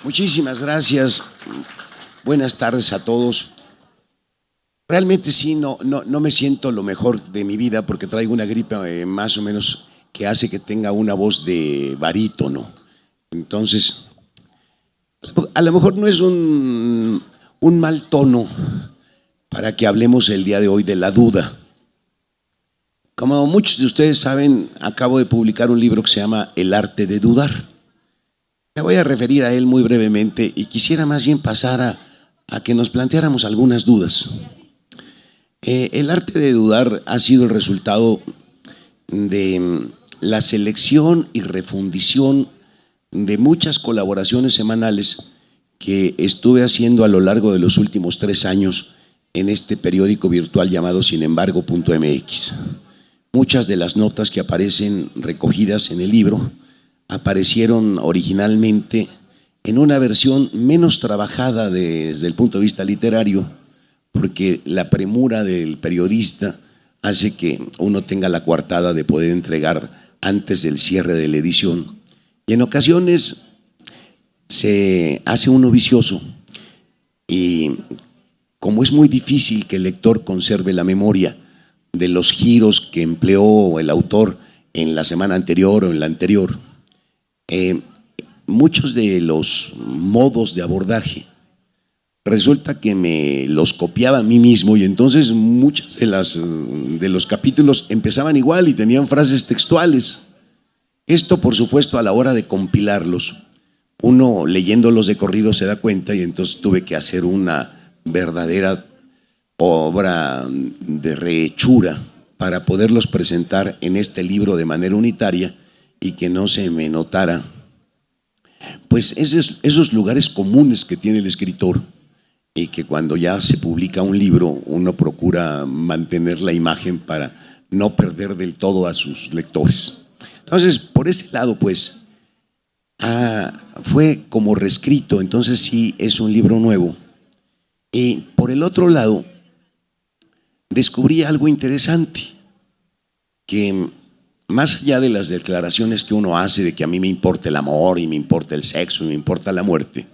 Muchísimas gracias. Buenas tardes a todos. Realmente sí, no me siento lo mejor de mi vida porque traigo una gripe más o menos que hace que tenga una voz de barítono. Entonces, a lo mejor no es un mal tono para que hablemos el día de hoy de la duda. Como muchos de ustedes saben, acabo de publicar un libro que se llama El arte de dudar. Me voy a referir a él muy brevemente y quisiera más bien pasar a que nos planteáramos algunas dudas. El arte de dudar ha sido el resultado de la selección y refundición de muchas colaboraciones semanales que estuve haciendo a lo largo de los últimos 3 años en este periódico virtual llamado sinembargo.mx. Muchas de las notas que aparecen recogidas en el libro aparecieron originalmente en una versión menos trabajada desde el punto de vista literario, porque la premura del periodista hace que uno tenga la coartada de poder entregar antes del cierre de la edición. Y en ocasiones se hace uno vicioso y como es muy difícil que el lector conserve la memoria de los giros que empleó el autor en la semana anterior o en la anterior, muchos de los modos de abordaje resulta que me los copiaba a mí mismo y entonces muchas de los capítulos empezaban igual y tenían frases textuales. Esto, por supuesto, a la hora de compilarlos, uno leyéndolos de corrido se da cuenta y entonces tuve que hacer una verdadera obra de rehechura para poderlos presentar en este libro de manera unitaria y que no se me notara pues esos lugares comunes que tiene el escritor y que cuando ya se publica un libro uno procura mantener la imagen para no perder del todo a sus lectores. Entonces, por ese lado, pues, fue como reescrito, entonces sí es un libro nuevo. Y por el otro lado, descubrí algo interesante, que más allá de las declaraciones que uno hace de que a mí me importa el amor y me importa el sexo y me importa la muerte,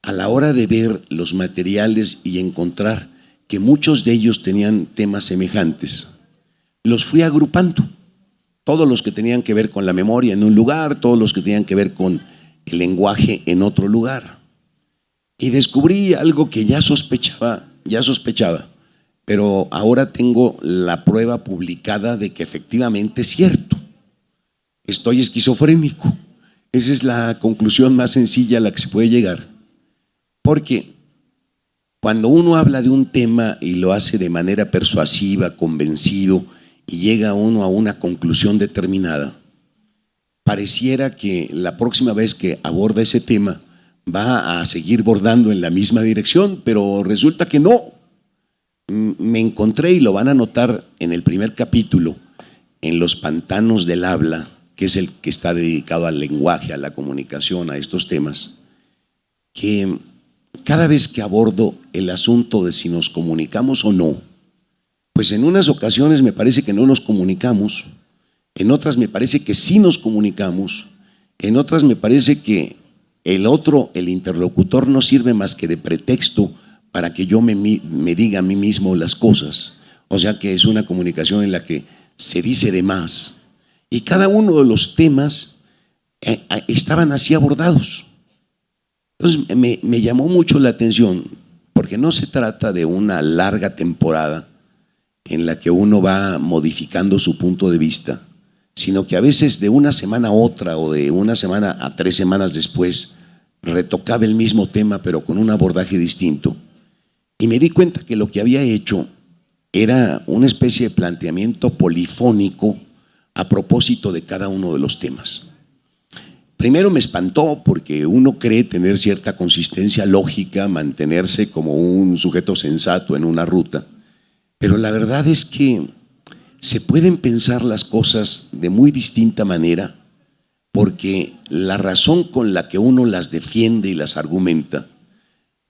a la hora de ver los materiales y encontrar que muchos de ellos tenían temas semejantes, los fui agrupando. Todos los que tenían que ver con la memoria en un lugar, todos los que tenían que ver con el lenguaje en otro lugar. Y descubrí algo que ya sospechaba, pero ahora tengo la prueba publicada de que efectivamente es cierto. Estoy esquizofrénico. Esa es la conclusión más sencilla a la que se puede llegar. Porque cuando uno habla de un tema y lo hace de manera persuasiva, convencido, y llega uno a una conclusión determinada, pareciera que la próxima vez que aborda ese tema va a seguir bordando en la misma dirección, pero resulta que no. Me encontré, y lo van a notar en el primer capítulo, en Los pantanos del habla, que es el que está dedicado al lenguaje, a la comunicación, a estos temas, que cada vez que abordo el asunto de si nos comunicamos o no, pues en unas ocasiones me parece que no nos comunicamos, en otras me parece que sí nos comunicamos, en otras me parece que el interlocutor, no sirve más que de pretexto para que yo me diga a mí mismo las cosas. O sea que es una comunicación en la que se dice de más. Y cada uno de los temas estaban así abordados. Entonces me llamó mucho la atención, porque no se trata de una larga temporada en la que uno va modificando su punto de vista, sino que a veces de una semana a otra o de una semana a 3 semanas después retocaba el mismo tema pero con un abordaje distinto. Y me di cuenta que lo que había hecho era una especie de planteamiento polifónico a propósito de cada uno de los temas. Primero me espantó porque uno cree tener cierta consistencia lógica, mantenerse como un sujeto sensato en una ruta, pero la verdad es que se pueden pensar las cosas de muy distinta manera porque la razón con la que uno las defiende y las argumenta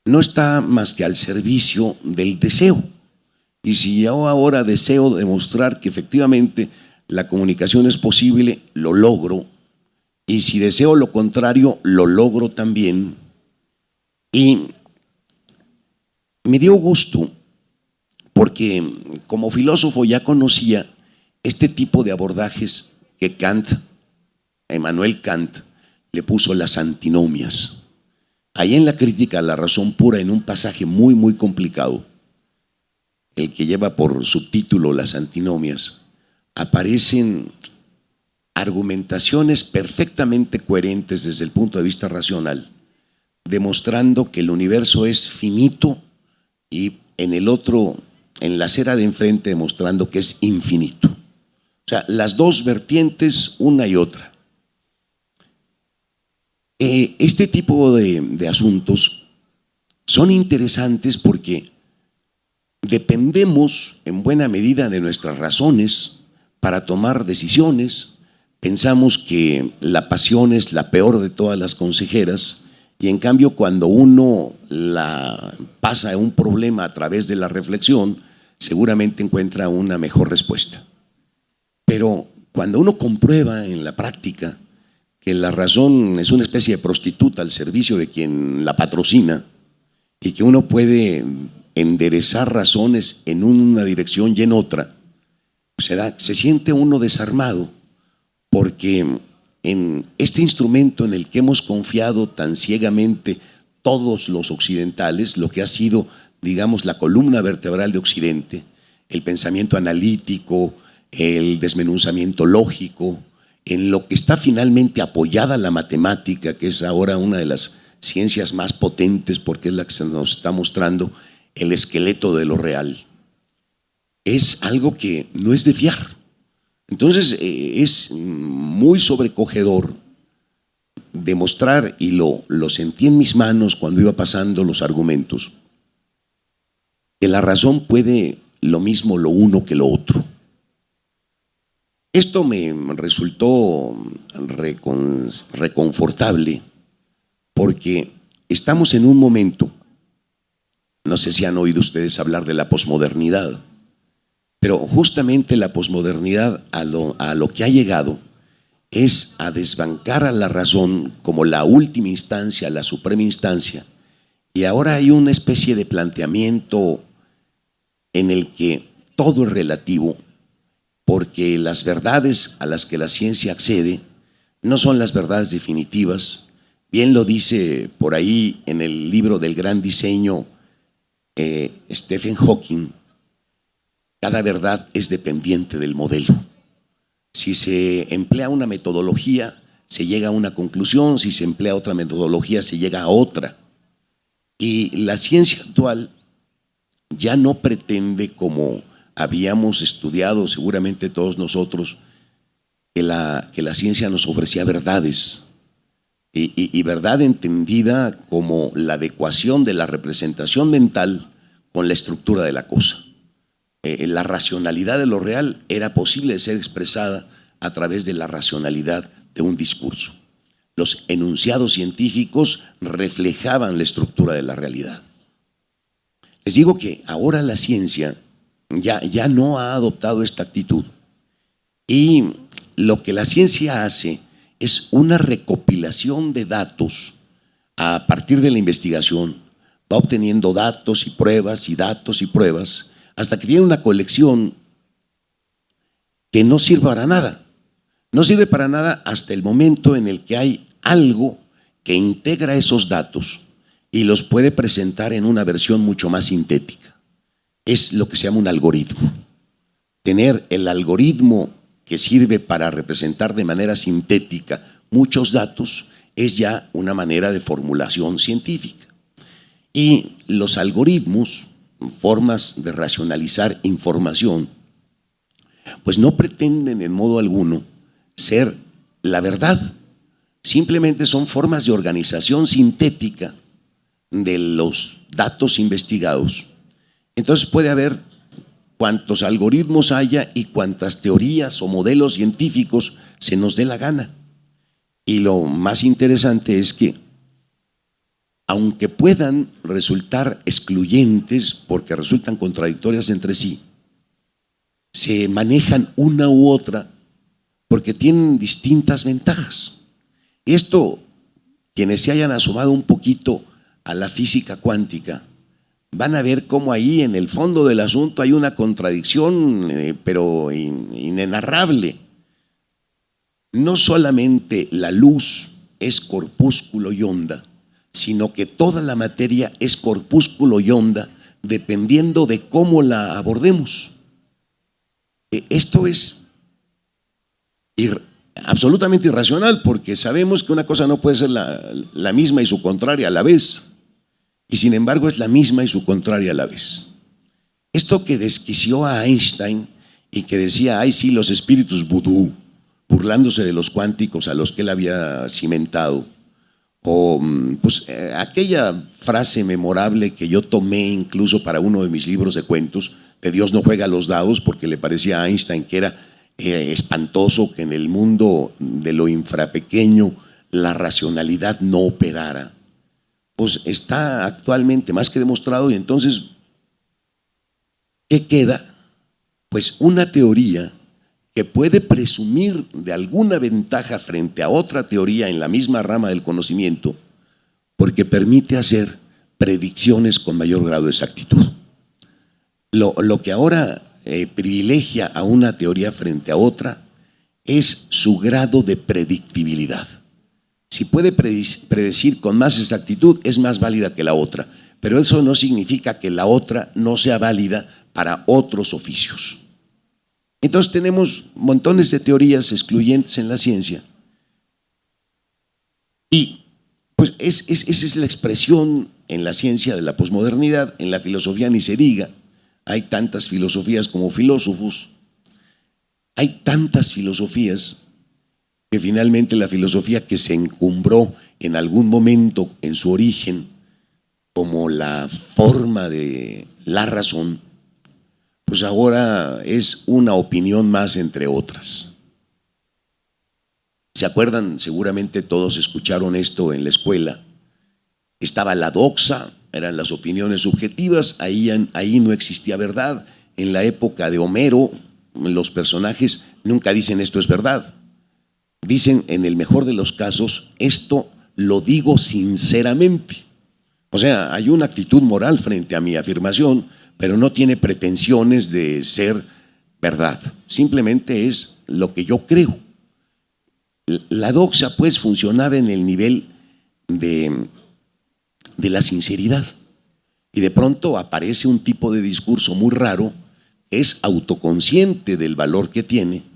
no está más que al servicio del deseo. Y si yo ahora deseo demostrar que efectivamente la comunicación es posible, lo logro, y si deseo lo contrario, lo logro también. Y me dio gusto porque como filósofo ya conocía este tipo de abordajes que Emmanuel Kant, le puso las antinomias. Ahí en la crítica a la razón pura, en un pasaje muy, muy complicado, el que lleva por subtítulo Las antinomias, aparecen argumentaciones perfectamente coherentes desde el punto de vista racional, demostrando que el universo es finito y en el otro, en la acera de enfrente, demostrando que es infinito. O sea, las dos vertientes, una y otra. Este tipo de asuntos son interesantes porque dependemos en buena medida de nuestras razones para tomar decisiones. Pensamos que la pasión es la peor de todas las consejeras y en cambio cuando uno la pasa un problema a través de la reflexión, seguramente encuentra una mejor respuesta. Pero cuando uno comprueba en la práctica que la razón es una especie de prostituta al servicio de quien la patrocina y que uno puede enderezar razones en una dirección y en otra, se siente uno desarmado porque en este instrumento en el que hemos confiado tan ciegamente todos los occidentales, lo que ha sido, digamos, la columna vertebral de Occidente, el pensamiento analítico, el desmenuzamiento lógico, en lo que está finalmente apoyada la matemática, que es ahora una de las ciencias más potentes porque es la que se nos está mostrando el esqueleto de lo real. Es algo que no es de fiar. Entonces es muy sobrecogedor demostrar, y lo sentí en mis manos cuando iba pasando los argumentos, que la razón puede lo mismo lo uno que lo otro. Esto me resultó reconfortable porque estamos en un momento, no sé si han oído ustedes hablar de la posmodernidad, pero justamente la posmodernidad a lo que ha llegado es a desbancar a la razón como la última instancia, la suprema instancia, y ahora hay una especie de planteamiento en el que todo es relativo, porque las verdades a las que la ciencia accede no son las verdades definitivas. Bien lo dice por ahí en el libro del gran diseño Stephen Hawking, cada verdad es dependiente del modelo. Si se emplea una metodología, se llega a una conclusión, si se emplea otra metodología, se llega a otra. Y la ciencia actual ya no pretende, como habíamos estudiado seguramente todos nosotros, que la ciencia nos ofrecía verdades, y verdad entendida como la adecuación de la representación mental con la estructura de la cosa. La racionalidad de lo real era posible de ser expresada a través de la racionalidad de un discurso. Los enunciados científicos reflejaban la estructura de la realidad. Les digo que ahora la ciencia ya no ha adoptado esta actitud, y lo que la ciencia hace es una recopilación de datos a partir de la investigación. Va obteniendo datos y pruebas y datos y pruebas hasta que tiene una colección que no sirve para nada. No sirve para nada hasta el momento en el que hay algo que integra esos datos y los puede presentar en una versión mucho más sintética. Es lo que se llama un algoritmo. Tener el algoritmo que sirve para representar de manera sintética muchos datos es ya una manera de formulación científica. Y los algoritmos, formas de racionalizar información, pues no pretenden en modo alguno ser la verdad, simplemente son formas de organización sintética de los datos investigados. Entonces puede haber cuantos algoritmos haya y cuantas teorías o modelos científicos se nos dé la gana. Y lo más interesante es que, aunque puedan resultar excluyentes porque resultan contradictorias entre sí, se manejan una u otra porque tienen distintas ventajas. Esto, quienes se hayan asomado un poquito a la física cuántica, van a ver cómo ahí en el fondo del asunto hay una contradicción, pero inenarrable. No solamente la luz es corpúsculo y onda, sino que toda la materia es corpúsculo y onda, dependiendo de cómo la abordemos. Esto es absolutamente irracional, porque sabemos que una cosa no puede ser la misma y su contraria a la vez, y sin embargo es la misma y su contraria a la vez. Esto que desquició a Einstein y que decía, ay sí, los espíritus vudú, burlándose de los cuánticos a los que él había cimentado, o pues aquella frase memorable que yo tomé incluso para uno de mis libros de cuentos, de Dios no juega a los dados, porque le parecía a Einstein que era espantoso que en el mundo de lo infrapequeño la racionalidad no operara. Pues está actualmente más que demostrado, y entonces, ¿qué queda? Pues una teoría que puede presumir de alguna ventaja frente a otra teoría en la misma rama del conocimiento, porque permite hacer predicciones con mayor grado de exactitud. Lo que ahora privilegia a una teoría frente a otra es su grado de predictibilidad. Si puede predecir con más exactitud, es más válida que la otra, pero eso no significa que la otra no sea válida para otros oficios. Entonces tenemos montones de teorías excluyentes en la ciencia, y pues esa es la expresión en la ciencia de la posmodernidad. En la filosofía ni se diga, hay tantas filosofías como filósofos, hay tantas filosofías que finalmente la filosofía que se encumbró en algún momento en su origen como la forma de la razón, pues ahora es una opinión más entre otras. ¿Se acuerdan? Seguramente todos escucharon esto en la escuela. Estaba la doxa, eran las opiniones subjetivas, ahí no existía verdad. En la época de Homero, los personajes nunca dicen esto es verdad. Dicen, en el mejor de los casos, esto lo digo sinceramente. O sea, hay una actitud moral frente a mi afirmación, pero no tiene pretensiones de ser verdad. Simplemente es lo que yo creo. La doxa, pues, funcionaba en el nivel de la sinceridad. Y de pronto aparece un tipo de discurso muy raro, es autoconsciente del valor que tiene,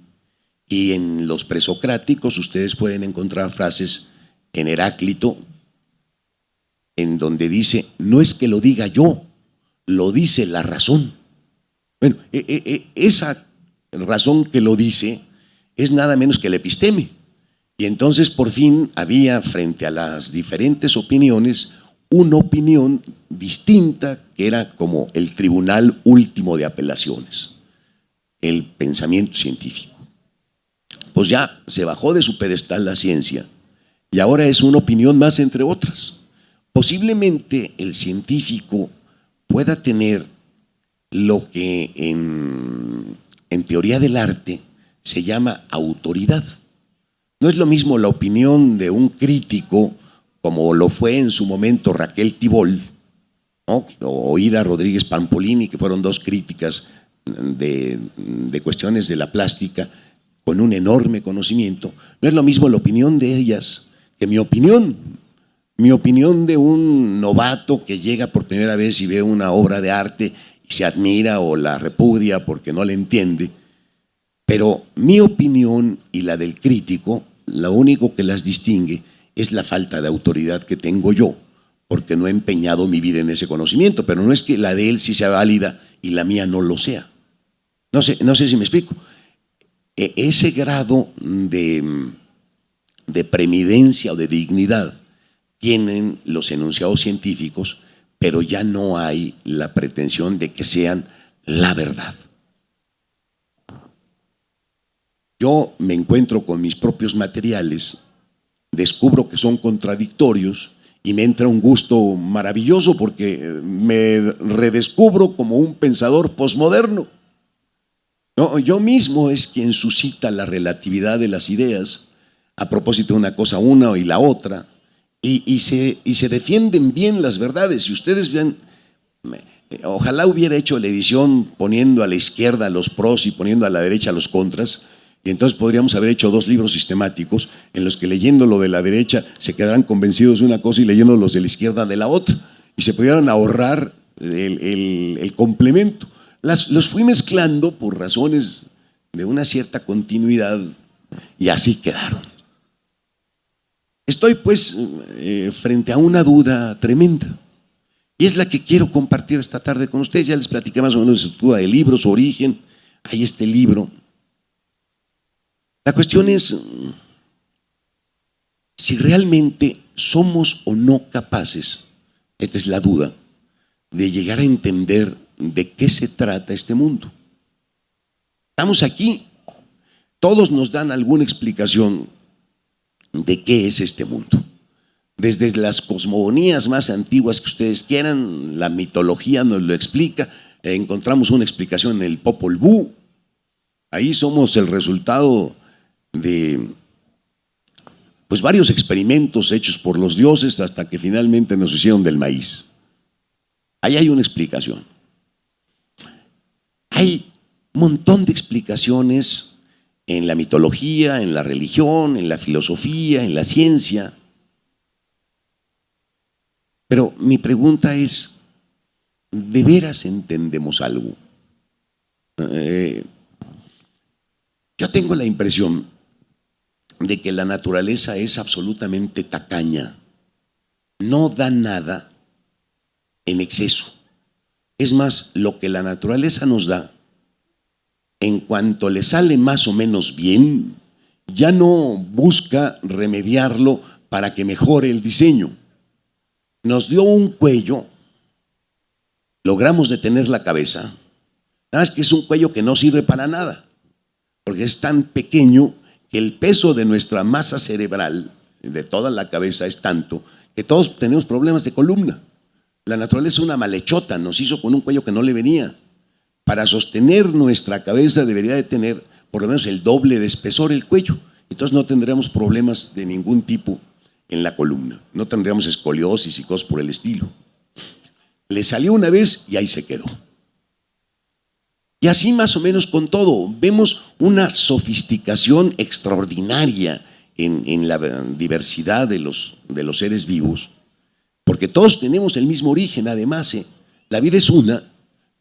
y en los presocráticos ustedes pueden encontrar frases en Heráclito en donde dice, no es que lo diga yo, lo dice la razón. Bueno, esa razón que lo dice es nada menos que la episteme. Y entonces por fin había frente a las diferentes opiniones una opinión distinta que era como el tribunal último de apelaciones, el pensamiento científico. Pues ya se bajó de su pedestal la ciencia y ahora es una opinión más entre otras. Posiblemente el científico pueda tener lo que en teoría del arte se llama autoridad. No es lo mismo la opinión de un crítico, como lo fue en su momento Raquel Tibol, ¿no?, o Ida Rodríguez Pampolini, que fueron dos críticas de cuestiones de la plástica con un enorme conocimiento. No es lo mismo la opinión de ellas que mi opinión. Mi opinión de un novato que llega por primera vez y ve una obra de arte y se admira o la repudia porque no la entiende. Pero mi opinión y la del crítico, lo único que las distingue es la falta de autoridad que tengo yo, porque no he empeñado mi vida en ese conocimiento, pero no es que la de él sí sea válida y la mía no lo sea. No sé si me explico. Ese grado de preeminencia o de dignidad tienen los enunciados científicos, pero ya no hay la pretensión de que sean la verdad. Yo me encuentro con mis propios materiales, descubro que son contradictorios y me entra un gusto maravilloso porque me redescubro como un pensador posmoderno. No, yo mismo es quien suscita la relatividad de las ideas a propósito de una cosa una y la otra, y se defienden bien las verdades. Si ustedes ven, ojalá hubiera hecho la edición poniendo a la izquierda los pros y poniendo a la derecha los contras, y entonces podríamos haber hecho 2 libros sistemáticos en los que leyendo lo de la derecha se quedarán convencidos de una cosa y leyendo los de la izquierda de la otra, y se pudieran ahorrar el complemento. Los fui mezclando por razones de una cierta continuidad y así quedaron. Estoy pues frente a una duda tremenda y es la que quiero compartir esta tarde con ustedes. Ya les platiqué más o menos de su estructura del libro, su origen. Hay este libro. La cuestión es si realmente somos o no capaces, esta es la duda, de llegar a entender de qué se trata este mundo. Estamos aquí, todos nos dan alguna explicación de qué es este mundo. Desde las cosmogonías más antiguas que ustedes quieran, la mitología nos lo explica, encontramos una explicación en el Popol Vuh. Ahí somos el resultado de pues varios experimentos hechos por los dioses hasta que finalmente nos hicieron del maíz. Ahí hay una explicación. Hay un montón de explicaciones en la mitología, en la religión, en la filosofía, en la ciencia. Pero mi pregunta es, ¿de veras entendemos algo? Yo tengo la impresión de que la naturaleza es absolutamente tacaña, no da nada en exceso. Es más, lo que la naturaleza nos da, en cuanto le sale más o menos bien, ya no busca remediarlo para que mejore el diseño. Nos dio un cuello, logramos detener la cabeza, nada más que es un cuello que no sirve para nada, porque es tan pequeño que el peso de nuestra masa cerebral, de toda la cabeza, es tanto que todos tenemos problemas de columna. La naturaleza es una malhechota, nos hizo con un cuello que no le venía. Para sostener nuestra cabeza debería de tener por lo menos el doble de espesor el cuello. Entonces no tendríamos problemas de ningún tipo en la columna. No tendríamos escoliosis y cosas por el estilo. Le salió una vez y ahí se quedó. Y así más o menos con todo. Vemos una sofisticación extraordinaria en la diversidad de los seres vivos, porque todos tenemos el mismo origen además. La vida es una,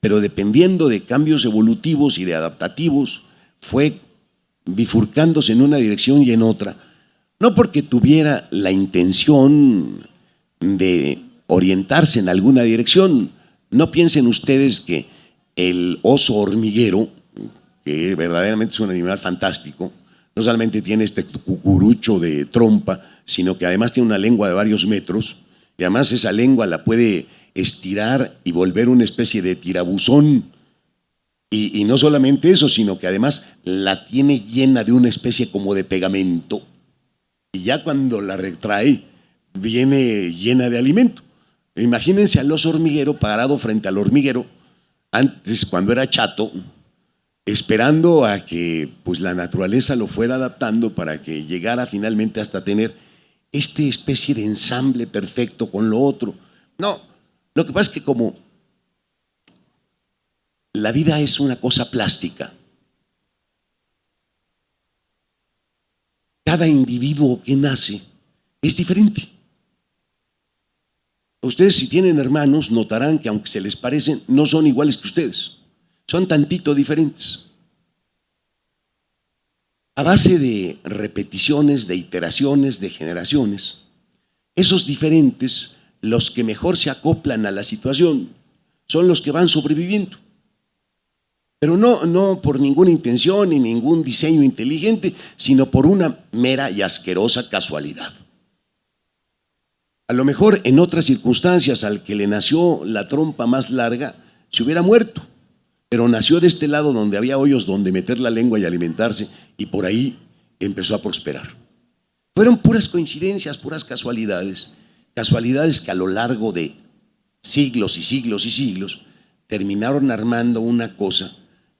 pero dependiendo de cambios evolutivos y de adaptativos, fue bifurcándose en una dirección y en otra, no porque tuviera la intención de orientarse en alguna dirección. No piensen ustedes que el oso hormiguero, que verdaderamente es un animal fantástico, no solamente tiene este cucurucho de trompa, sino que además tiene una lengua de varios metros, y además esa lengua la puede estirar y volver una especie de tirabuzón. Y no solamente eso, sino que además la tiene llena de una especie como de pegamento, y ya cuando la retrae, viene llena de alimento. Imagínense al oso hormiguero parado frente al hormiguero, antes cuando era chato, esperando a que pues, la naturaleza lo fuera adaptando para que llegara finalmente hasta tener esta especie de ensamble perfecto con lo otro. No, lo que pasa es que como la vida es una cosa plástica, cada individuo que nace es diferente. Ustedes, si tienen hermanos, notarán que aunque se les parecen, no son iguales que ustedes, son tantito diferentes. A base de repeticiones, de iteraciones, de generaciones, esos diferentes, los que mejor se acoplan a la situación, son los que van sobreviviendo. Pero no por ninguna intención ni ningún diseño inteligente, sino por una mera y asquerosa casualidad. A lo mejor en otras circunstancias al que le nació la trompa más larga se hubiera muerto, pero nació de este lado donde había hoyos donde meter la lengua y alimentarse, y por ahí empezó a prosperar. Fueron puras coincidencias, puras casualidades, casualidades que a lo largo de siglos y siglos y siglos terminaron armando una cosa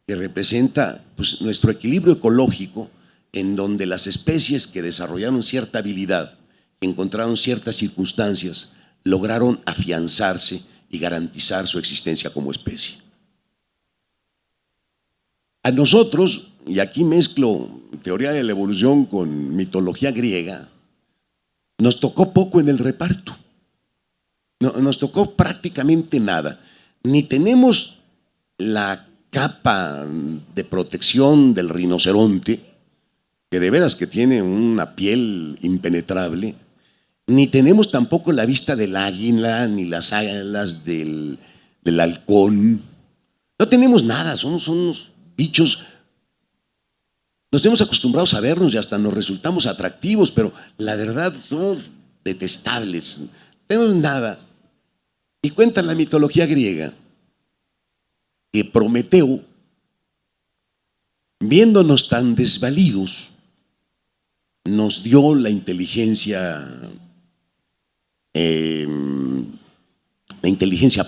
que representa pues, nuestro equilibrio ecológico, en donde las especies que desarrollaron cierta habilidad, que encontraron ciertas circunstancias, lograron afianzarse y garantizar su existencia como especie. A nosotros, y aquí mezclo teoría de la evolución con mitología griega, nos tocó poco en el reparto. No, nos tocó prácticamente nada. Ni tenemos la capa de protección del rinoceronte, que de veras que tiene una piel impenetrable, ni tenemos tampoco la vista del águila, ni las alas del halcón. No tenemos nada, somos unos bichos. Nos hemos acostumbrado a vernos y hasta nos resultamos atractivos, pero la verdad somos detestables. No tenemos nada. Y cuenta la mitología griega que Prometeo, viéndonos tan desvalidos, nos dio la inteligencia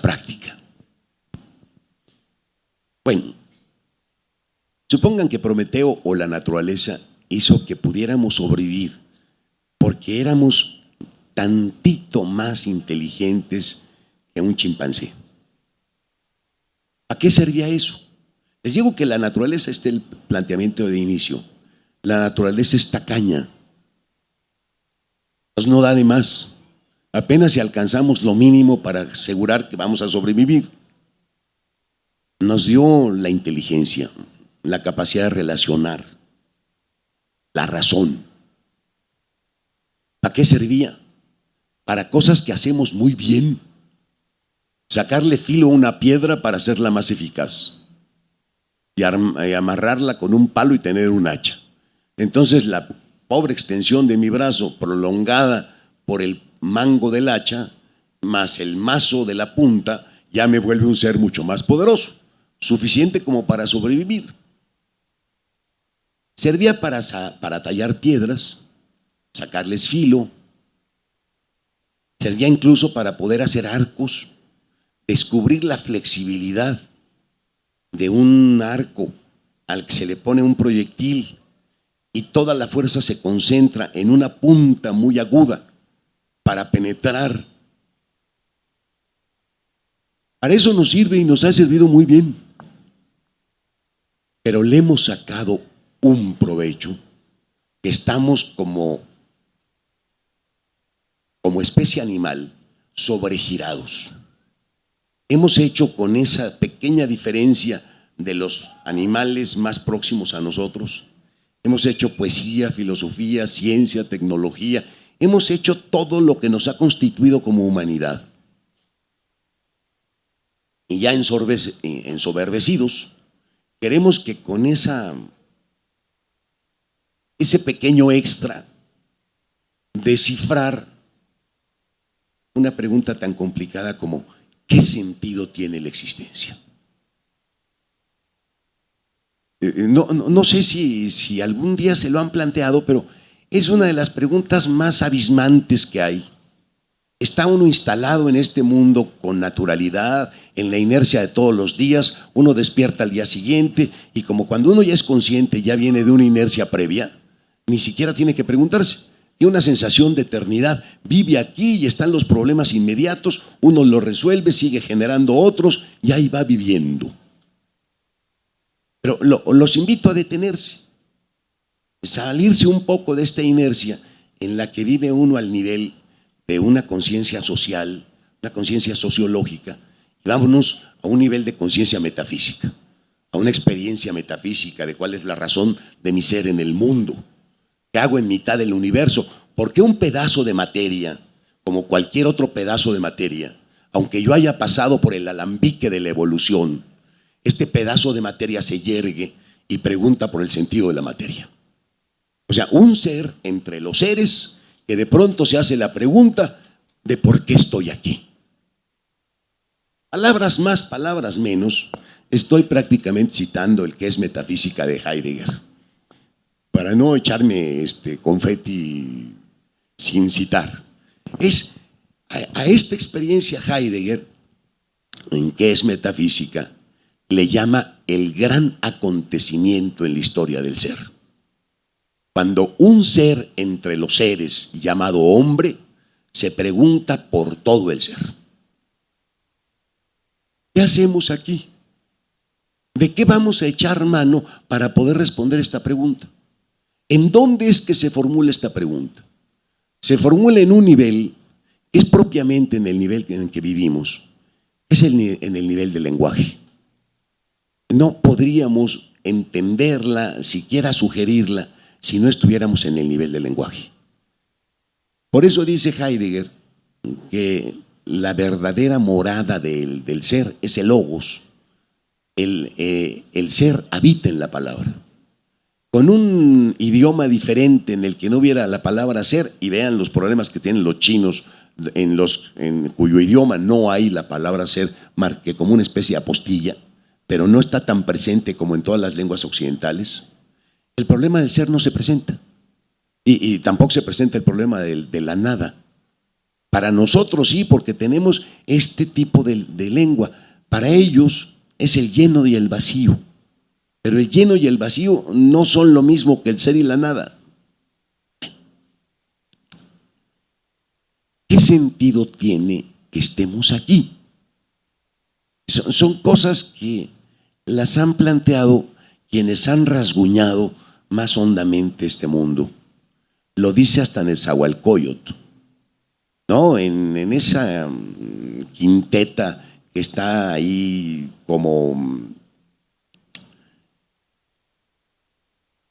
práctica. Bueno, supongan que Prometeo o la naturaleza hizo que pudiéramos sobrevivir porque éramos tantito más inteligentes que un chimpancé. ¿A qué servía eso? Les digo que la naturaleza, el planteamiento de inicio, la naturaleza es tacaña, pues no da de más, apenas si alcanzamos lo mínimo para asegurar que vamos a sobrevivir. Nos dio la inteligencia, la capacidad de relacionar, la razón. ¿Para qué servía? Para cosas que hacemos muy bien. Sacarle filo a una piedra para hacerla más eficaz y amarrarla con un palo y tener un hacha. Entonces la pobre extensión de mi brazo prolongada por el mango del hacha más el mazo de la punta ya me vuelve un ser mucho más poderoso, suficiente como para sobrevivir. Servía para tallar piedras, sacarles filo, servía incluso para poder hacer arcos, descubrir la flexibilidad de un arco al que se le pone un proyectil y toda la fuerza se concentra en una punta muy aguda para penetrar. Para eso nos sirve y nos ha servido muy bien, pero le hemos sacado un provecho que estamos como especie animal sobregirados. Hemos hecho con esa pequeña diferencia de los animales más próximos a nosotros, hemos hecho poesía, filosofía, ciencia, tecnología, hemos hecho todo lo que nos ha constituido como humanidad. Y ya ensoberbecidos, queremos que con ese pequeño extra descifrar una pregunta tan complicada como ¿qué sentido tiene la existencia? No sé si algún día se lo han planteado, pero es una de las preguntas más abismantes que hay. Está uno instalado en este mundo con naturalidad, en la inercia de todos los días, uno despierta al día siguiente y como cuando uno ya es consciente, ya viene de una inercia previa, ni siquiera tiene que preguntarse. Tiene una sensación de eternidad, vive aquí y están los problemas inmediatos, uno los resuelve, sigue generando otros y ahí va viviendo. Pero los invito a detenerse, salirse un poco de esta inercia en la que vive uno al nivel de una conciencia social, una conciencia sociológica, y vámonos a un nivel de conciencia metafísica, a una experiencia metafísica de cuál es la razón de mi ser en el mundo. ¿Qué hago en mitad del universo? ¿Por qué un pedazo de materia, como cualquier otro pedazo de materia, aunque yo haya pasado por el alambique de la evolución, este pedazo de materia se yergue y pregunta por el sentido de la materia? O sea, un ser entre los seres que de pronto se hace la pregunta de por qué estoy aquí. Palabras más, palabras menos, estoy prácticamente citando el que es metafísica de Heidegger, para no echarme confeti sin citar. Es a esta experiencia Heidegger, en que es metafísica, le llama el gran acontecimiento en la historia del ser. cuando un ser entre los seres llamado hombre se pregunta por todo el ser. ¿Qué hacemos aquí? ¿De qué vamos a echar mano para poder responder esta pregunta? ¿En dónde es que se formula esta pregunta? Se formula en un nivel que es propiamente en el nivel en el que vivimos, es en el nivel del lenguaje. No podríamos entenderla, siquiera sugerirla, si no estuviéramos en el nivel del lenguaje. Por eso dice Heidegger que la verdadera morada del ser es el logos. El ser habita en la palabra. Con un idioma diferente en el que no hubiera la palabra ser, y vean los problemas que tienen los chinos, en cuyo idioma no hay la palabra ser, que como una especie de apostilla, pero no está tan presente como en todas las lenguas occidentales. El problema del ser no se presenta, y tampoco se presenta el problema de la nada. Para nosotros sí, porque tenemos este tipo de lengua. Para ellos es el lleno y el vacío, pero el lleno y el vacío no son lo mismo que el ser y la nada. ¿Qué sentido tiene que estemos aquí? Son cosas que las han planteado quienes han rasguñado más hondamente este mundo. Lo dice hasta Nezahualcóyotl, ¿no? En esa quinteta que está ahí como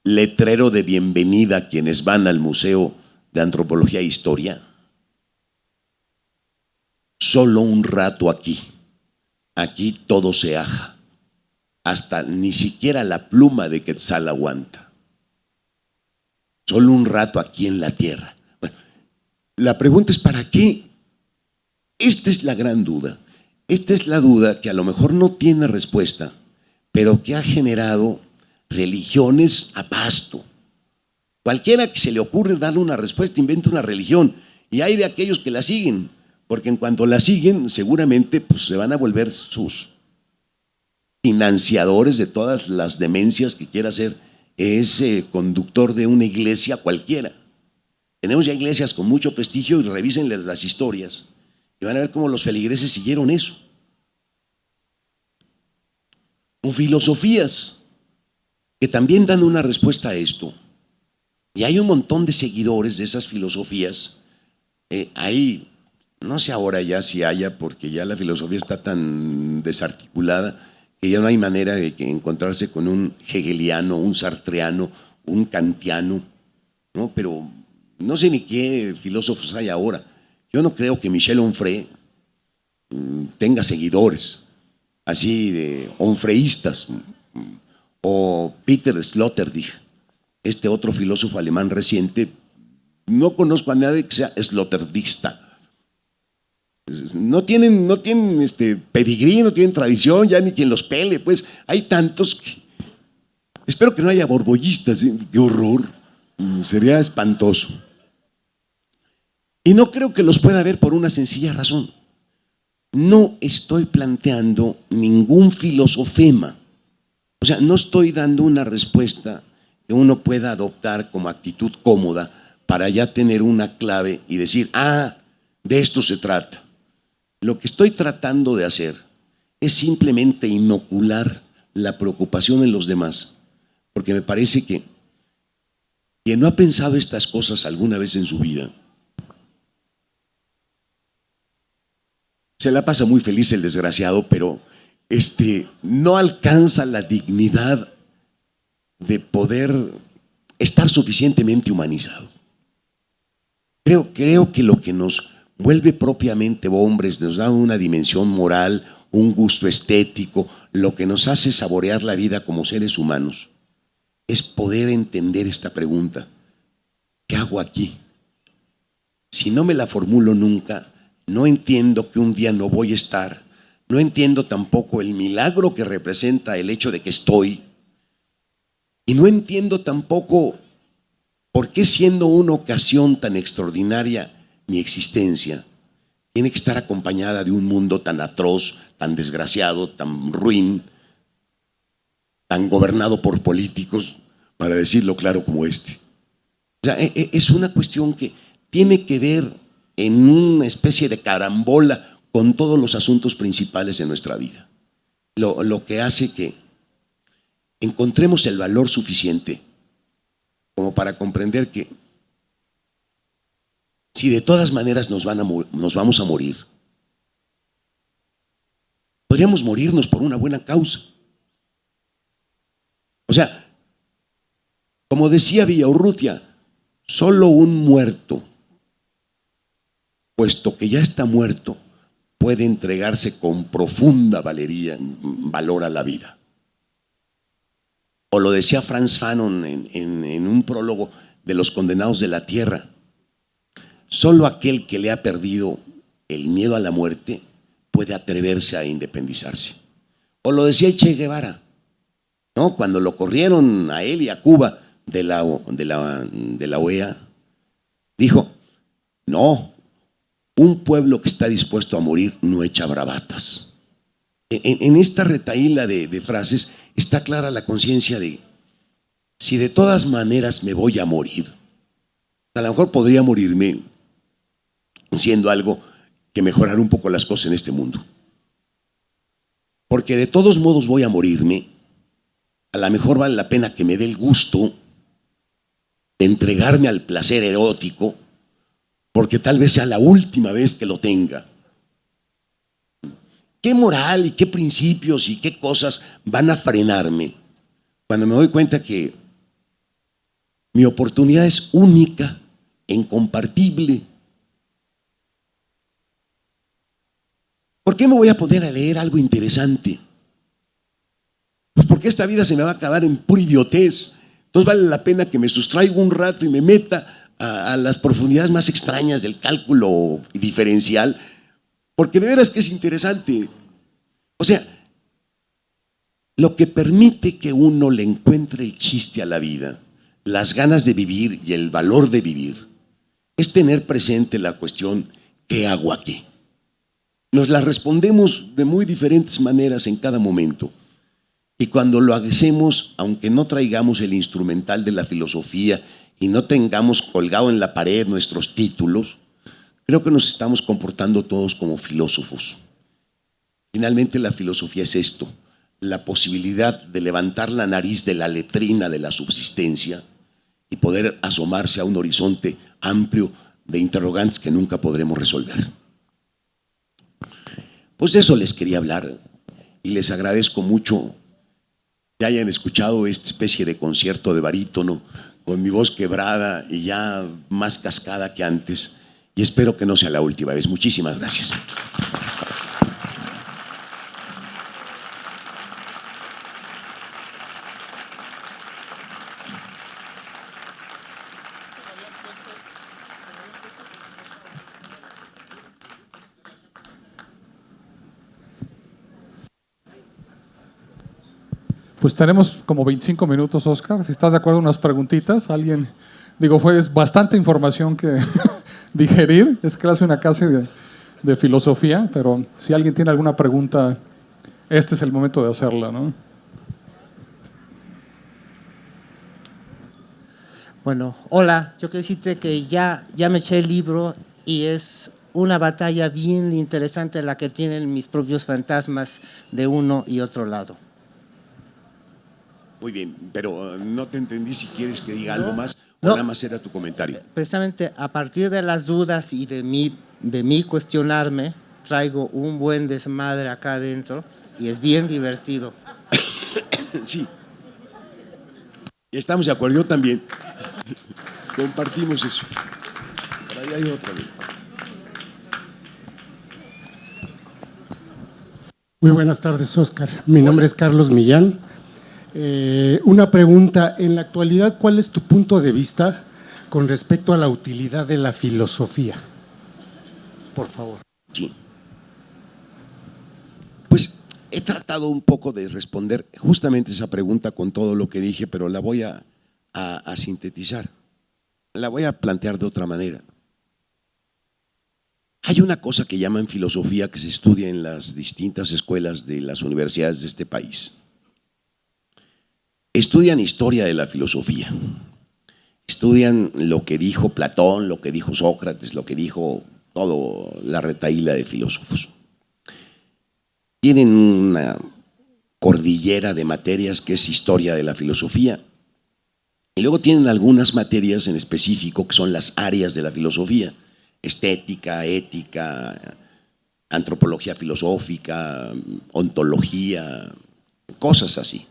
letrero de bienvenida a quienes van al Museo de Antropología e Historia. Solo un rato aquí, aquí todo se aja, hasta ni siquiera la pluma de Quetzal aguanta. Solo un rato aquí en la tierra. Bueno, la pregunta es ¿para qué? Esta es la gran duda. Esta es la duda que a lo mejor no tiene respuesta, pero que ha generado religiones a pasto. Cualquiera que se le ocurre darle una respuesta inventa una religión, y hay de aquellos que la siguen, porque en cuanto la siguen seguramente pues, se van a volver sus financiadores de todas las demencias que quiera hacer ese conductor de una iglesia cualquiera. Tenemos ya iglesias con mucho prestigio y revísenles las historias y van a ver cómo los feligreses siguieron eso. Con filosofías que también dan una respuesta a esto. Y hay un montón de seguidores de esas filosofías. Ahí, no sé ahora ya si haya, porque ya la filosofía está tan desarticulada que ya no hay manera de encontrarse con un hegeliano, un sartreano, un kantiano, ¿no? Pero no sé ni qué filósofos hay ahora. Yo no creo que Michel Onfray tenga seguidores, así de onfreístas, o Peter Sloterdijk, este otro filósofo alemán reciente. No conozco a nadie que sea sloterdista. No tienen pedigrí, no tienen tradición, ya ni quien los pele, pues hay tantos que… Espero que no haya borbollistas, ¿eh? Qué horror, sería espantoso. Y no creo que los pueda haber por una sencilla razón. No estoy planteando ningún filosofema, o sea, no estoy dando una respuesta que uno pueda adoptar como actitud cómoda para ya tener una clave y decir, de esto se trata. Lo que estoy tratando de hacer es simplemente inocular la preocupación en los demás, porque me parece que quien no ha pensado estas cosas alguna vez en su vida, se la pasa muy feliz el desgraciado, pero no alcanza la dignidad de poder estar suficientemente humanizado. Creo que lo que nos vuelve propiamente hombres, nos da una dimensión moral, un gusto estético, lo que nos hace saborear la vida como seres humanos, es poder entender esta pregunta: ¿qué hago aquí? Si no me la formulo nunca, no entiendo que un día no voy a estar, no entiendo tampoco el milagro que representa el hecho de que estoy, y no entiendo tampoco por qué, siendo una ocasión tan extraordinaria, mi existencia tiene que estar acompañada de un mundo tan atroz, tan desgraciado, tan ruin, tan gobernado por políticos, para decirlo claro, como este. sea, es una cuestión que tiene que ver en una especie de carambola con todos los asuntos principales de nuestra vida. Lo que hace que encontremos el valor suficiente como para comprender que si de todas maneras nos vamos a morir, podríamos morirnos por una buena causa. O sea, como decía Villaurrutia, solo un muerto, puesto que ya está muerto, puede entregarse con profunda valor a la vida. O lo decía Frantz Fanon en un prólogo de Los Condenados de la Tierra: solo aquel que le ha perdido el miedo a la muerte puede atreverse a independizarse. O lo decía Che Guevara, ¿no? Cuando lo corrieron a él y a Cuba de la OEA, dijo: no, un pueblo que está dispuesto a morir no echa bravatas. En esta retahíla de frases está clara la conciencia de: si de todas maneras me voy a morir, a lo mejor podría morirme siendo algo que mejorar un poco las cosas en este mundo. Porque de todos modos voy a morirme, a lo mejor vale la pena que me dé el gusto de entregarme al placer erótico, porque tal vez sea la última vez que lo tenga. ¿Qué moral y qué principios y qué cosas van a frenarme cuando me doy cuenta que mi oportunidad es única e incompartible? ¿Por qué me voy a poner a leer algo interesante? Pues porque esta vida se me va a acabar en pura idiotez. Entonces vale la pena que me sustraiga un rato y me meta a las profundidades más extrañas del cálculo diferencial, porque de veras que es interesante. O sea, lo que permite que uno le encuentre el chiste a la vida, las ganas de vivir y el valor de vivir, es tener presente la cuestión: ¿qué hago aquí? Nos la respondemos de muy diferentes maneras en cada momento. Y cuando lo hacemos, aunque no traigamos el instrumental de la filosofía y no tengamos colgado en la pared nuestros títulos, creo que nos estamos comportando todos como filósofos. Finalmente, la filosofía es esto: la posibilidad de levantar la nariz de la letrina de la subsistencia y poder asomarse a un horizonte amplio de interrogantes que nunca podremos resolver. Pues de eso les quería hablar, y les agradezco mucho que hayan escuchado esta especie de concierto de barítono con mi voz quebrada y ya más cascada que antes, y espero que no sea la última vez. Muchísimas gracias. Pues tenemos como 25 minutos, Oscar. Si estás de acuerdo, unas preguntitas. Alguien, digo, fue bastante información que digerir. Es casi una clase de filosofía, pero si alguien tiene alguna pregunta, este es el momento de hacerla, ¿no? Bueno, hola. Yo quiero decirte que ya me eché el libro y es una batalla bien interesante la que tienen mis propios fantasmas de uno y otro lado. Muy bien, pero no te entendí si quieres que diga algo más o No. nada más era tu comentario. Precisamente a partir de las dudas y de mí cuestionarme, traigo un buen desmadre acá adentro y es bien divertido. Sí. Y estamos de acuerdo, yo también. Compartimos eso. Por ahí hay otra vez. Muy buenas tardes, Oscar. Mi nombre es Carlos Millán. Una pregunta: en la actualidad, ¿cuál es tu punto de vista con respecto a la utilidad de la filosofía? Por favor. Sí. Pues he tratado un poco de responder justamente esa pregunta con todo lo que dije, pero la voy a sintetizar. La voy a plantear de otra manera. Hay una cosa que llaman filosofía que se estudia en las distintas escuelas de las universidades de este país. Estudian historia de la filosofía, estudian lo que dijo Platón, lo que dijo Sócrates, lo que dijo toda la retahíla de filósofos. Tienen una cordillera de materias que es historia de la filosofía, y luego tienen algunas materias en específico que son las áreas de la filosofía: estética, ética, antropología filosófica, ontología, cosas así.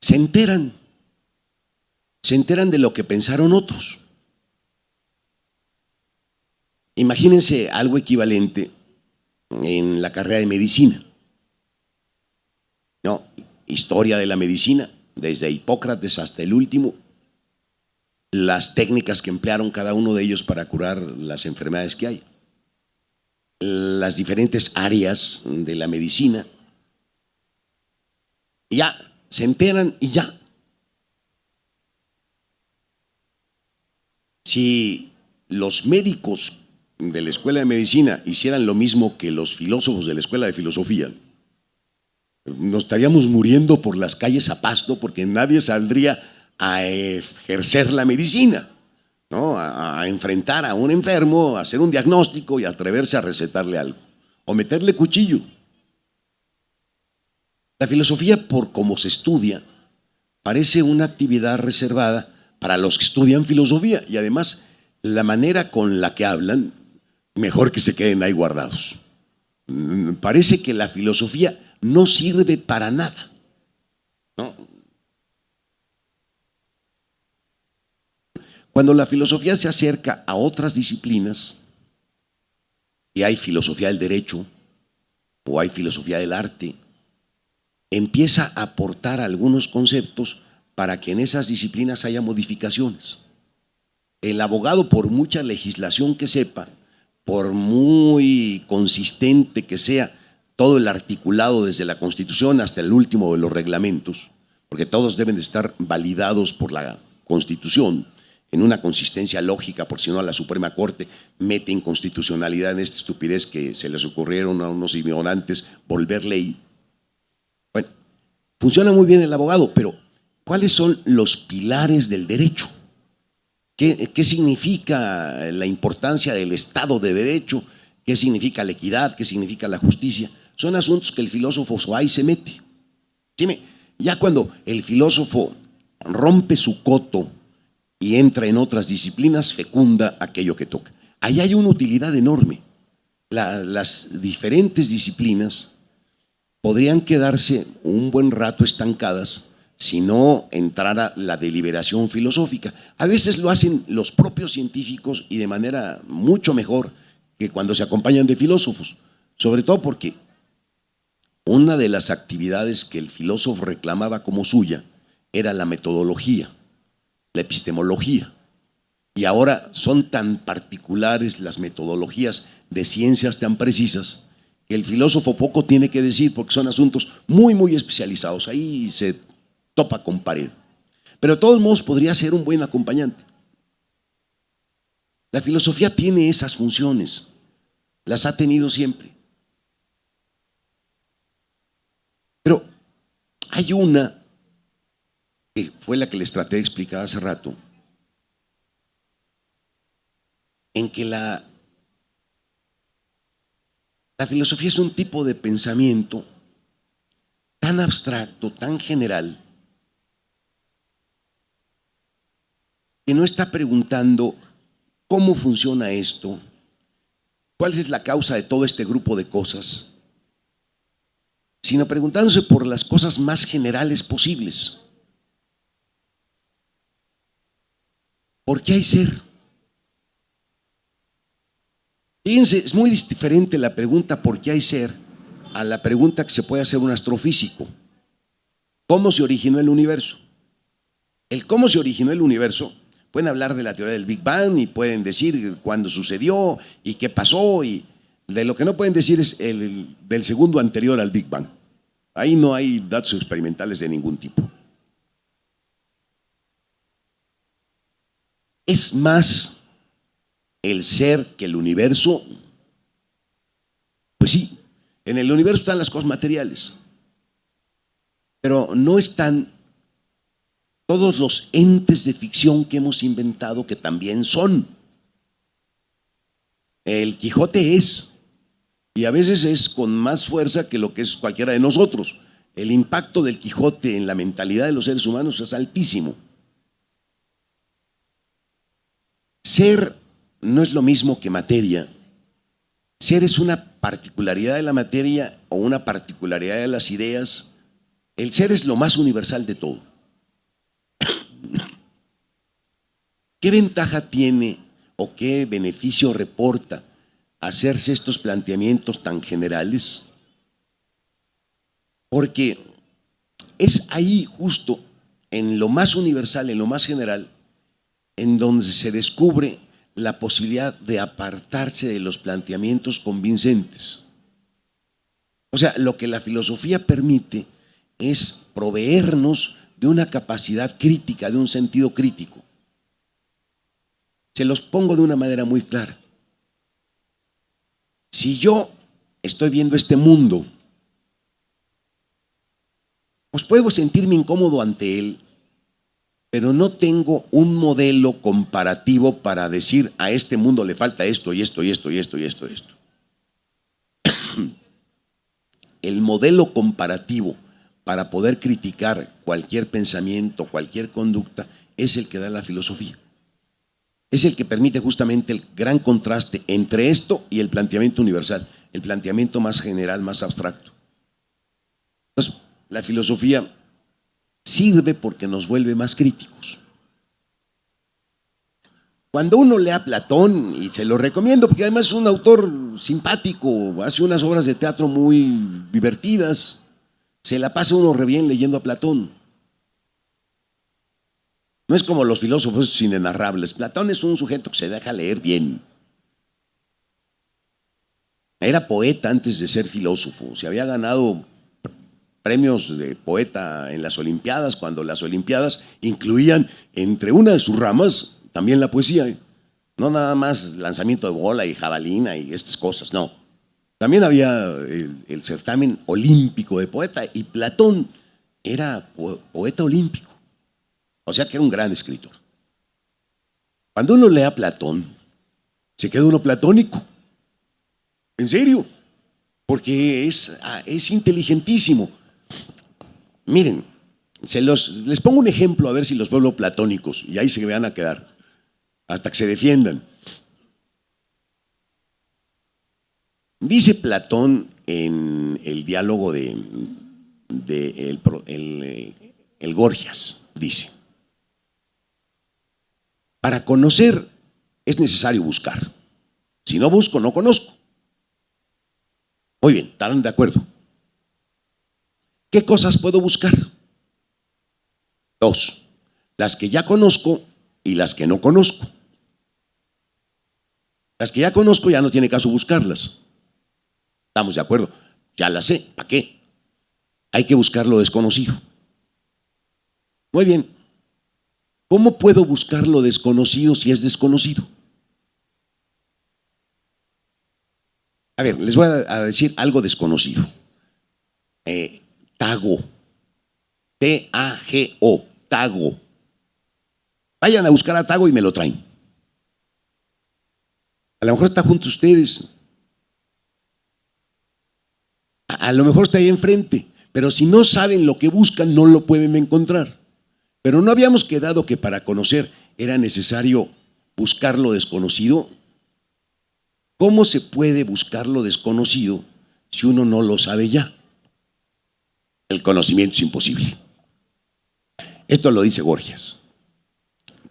Se enteran de lo que pensaron otros. Imagínense algo equivalente en la carrera de medicina. No, historia de la medicina, desde Hipócrates hasta el último, las técnicas que emplearon cada uno de ellos para curar las enfermedades que hay, las diferentes áreas de la medicina. Y ya, se enteran y ya. Si los médicos de la escuela de medicina hicieran lo mismo que los filósofos de la escuela de filosofía, nos estaríamos muriendo por las calles a pasto, porque nadie saldría a ejercer la medicina, ¿no? A enfrentar a un enfermo, a hacer un diagnóstico y atreverse a recetarle algo o meterle cuchillo. La filosofía, por cómo se estudia, parece una actividad reservada para los que estudian filosofía, y además la manera con la que hablan, mejor que se queden ahí guardados. Parece que la filosofía no sirve para nada, ¿no? Cuando la filosofía se acerca a otras disciplinas, y hay filosofía del derecho o hay filosofía del arte, empieza a aportar algunos conceptos para que en esas disciplinas haya modificaciones. El abogado, por mucha legislación que sepa, por muy consistente que sea todo el articulado desde la Constitución hasta el último de los reglamentos, porque todos deben de estar validados por la Constitución en una consistencia lógica, por si no la Suprema Corte mete inconstitucionalidad en esta estupidez que se les ocurrieron a unos ignorantes volver ley. Bueno, funciona muy bien el abogado, pero ¿cuáles son los pilares del derecho? ¿Qué significa la importancia del Estado de Derecho? ¿Qué significa la equidad? ¿Qué significa la justicia? Son asuntos que el filósofo ahí se mete. Ya cuando el filósofo rompe su coto y entra en otras disciplinas, fecunda aquello que toca. Ahí hay una utilidad enorme. Las diferentes disciplinas podrían quedarse un buen rato estancadas si no entrara la deliberación filosófica. A veces lo hacen los propios científicos y de manera mucho mejor que cuando se acompañan de filósofos, sobre todo porque una de las actividades que el filósofo reclamaba como suya era la metodología, la epistemología, y ahora son tan particulares las metodologías de ciencias tan precisas que el filósofo poco tiene que decir, porque son asuntos muy, muy especializados. Ahí se topa con pared. Pero de todos modos podría ser un buen acompañante. La filosofía tiene esas funciones, las ha tenido siempre. Pero hay una que fue la que les traté de explicar hace rato, en que la filosofía es un tipo de pensamiento tan abstracto, tan general, que no está preguntando cómo funciona esto, cuál es la causa de todo este grupo de cosas, sino preguntándose por las cosas más generales posibles. ¿Por qué hay ser? Fíjense, es muy diferente la pregunta ¿por qué hay ser? A la pregunta que se puede hacer un astrofísico: ¿cómo se originó el universo? El cómo se originó el universo, pueden hablar de la teoría del Big Bang y pueden decir cuándo sucedió y qué pasó, y de lo que no pueden decir es del segundo anterior al Big Bang. Ahí no hay datos experimentales de ningún tipo. ¿Es más el ser que el universo? Pues sí, en el universo están las cosas materiales. pero no están todos los entes de ficción que hemos inventado que también son. El Quijote es, y a veces es con más fuerza que lo que es cualquiera de nosotros. El impacto del Quijote en la mentalidad de los seres humanos es altísimo. Ser no es lo mismo que materia. Ser es una particularidad de la materia o una particularidad de las ideas. El ser es lo más universal de todo. ¿Qué ventaja tiene o qué beneficio reporta hacerse estos planteamientos tan generales? Porque es ahí justo, en lo más universal, en lo más general, en donde se descubre la posibilidad de apartarse de los planteamientos convincentes. O sea, lo que la filosofía permite es proveernos de una capacidad crítica, de un sentido crítico. Se los pongo de una manera muy clara. Si yo estoy viendo este mundo, pues puedo sentirme incómodo ante él, pero no tengo un modelo comparativo para decir a este mundo le falta esto y esto y esto y esto y esto y esto. El modelo comparativo para poder criticar cualquier pensamiento, cualquier conducta, es el que da la filosofía. Es el que permite justamente el gran contraste entre esto y el planteamiento universal, el planteamiento más general, más abstracto. Entonces, la filosofía sirve porque nos vuelve más críticos. Cuando uno lee a Platón, y se lo recomiendo porque además es un autor simpático, hace unas obras de teatro muy divertidas, se la pasa uno re bien leyendo a Platón. No es como los filósofos inenarrables. Platón es un sujeto que se deja leer bien. Era poeta antes de ser filósofo. Se había ganado premios de poeta en las Olimpiadas, cuando las Olimpiadas incluían entre una de sus ramas también la poesía. No nada más lanzamiento de bola y jabalina y estas cosas, no. También había el certamen olímpico de poeta y Platón era poeta olímpico. O sea que era un gran escritor. Cuando uno lee a Platón, se queda uno platónico. En serio. Porque es inteligentísimo. Miren, les pongo un ejemplo a ver si los vuelvo platónicos y ahí se van a quedar hasta que se defiendan. Dice Platón en el diálogo de el Gorgias, dice: para conocer es necesario buscar. Si no busco, no conozco. Muy bien, ¿estarán de acuerdo? ¿Qué cosas puedo buscar? Dos: las que ya conozco y las que no conozco. Las que ya conozco ya no tiene caso buscarlas. ¿Estamos de acuerdo? Ya las sé, ¿para qué? Hay que buscar lo desconocido. Muy bien. ¿Cómo puedo buscar lo desconocido si es desconocido? A ver, les voy a decir algo desconocido. Tago. T-A-G-O. Tago. Vayan a buscar a Tago y me lo traen. A lo mejor está junto a ustedes. A lo mejor está ahí enfrente. Pero si no saben lo que buscan, no lo pueden encontrar. Pero no habíamos quedado que para conocer era necesario buscar lo desconocido. ¿Cómo se puede buscar lo desconocido si uno no lo sabe ya? El conocimiento es imposible. Esto lo dice Gorgias.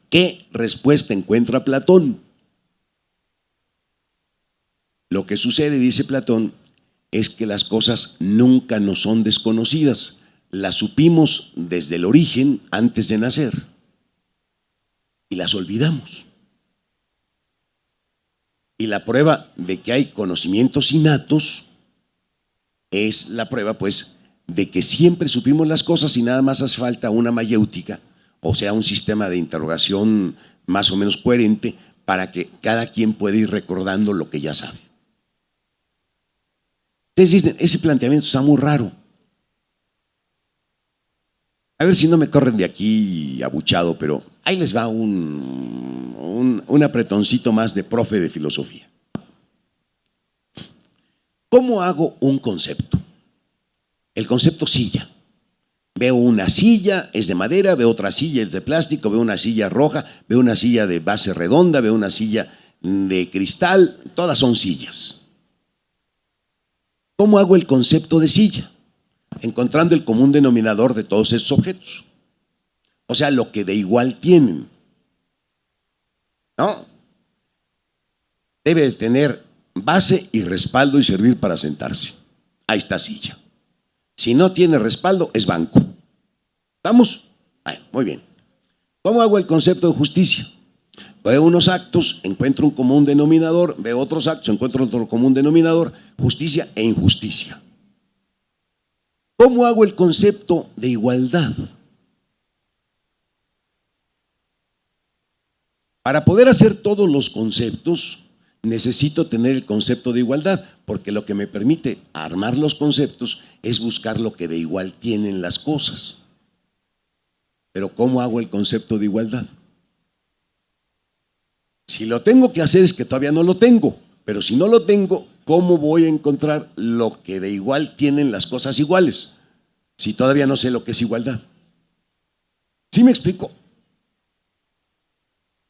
¿Qué respuesta encuentra Platón? Lo que sucede, dice Platón, es que las cosas nunca nos son desconocidas. Las supimos desde el origen, antes de nacer, y las olvidamos. Y la prueba de que hay conocimientos innatos es la prueba, pues, de que siempre supimos las cosas y nada más hace falta una mayéutica, o sea, un sistema de interrogación más o menos coherente para que cada quien pueda ir recordando lo que ya sabe. Ustedes dicen, ese planteamiento está muy raro. A ver si no me corren de aquí abuchado, pero ahí les va un apretoncito más de profe de filosofía. ¿Cómo hago un concepto? El concepto silla. Veo una silla, es de madera, veo otra silla, es de plástico, veo una silla roja, veo una silla de base redonda, veo una silla de cristal, todas son sillas. ¿Cómo hago el concepto de silla? Encontrando el común denominador de todos esos objetos. O sea, lo que de igual tienen. ¿No? Debe de tener base y respaldo y servir para sentarse. Ahí está silla. Si no tiene respaldo, es banco. ¿Estamos? Muy bien. ¿Cómo hago el concepto de justicia? Veo unos actos, encuentro un común denominador, veo otros actos, encuentro otro común denominador, justicia e injusticia. ¿Cómo hago el concepto de igualdad? Para poder hacer todos los conceptos, necesito tener el concepto de igualdad, porque lo que me permite armar los conceptos es buscar lo que de igual tienen las cosas. Pero ¿cómo hago el concepto de igualdad? Si lo tengo que hacer es que todavía no lo tengo, pero si no lo tengo, ¿cómo voy a encontrar lo que de igual tienen las cosas iguales? Si todavía no sé lo que es igualdad. ¿Sí me explico?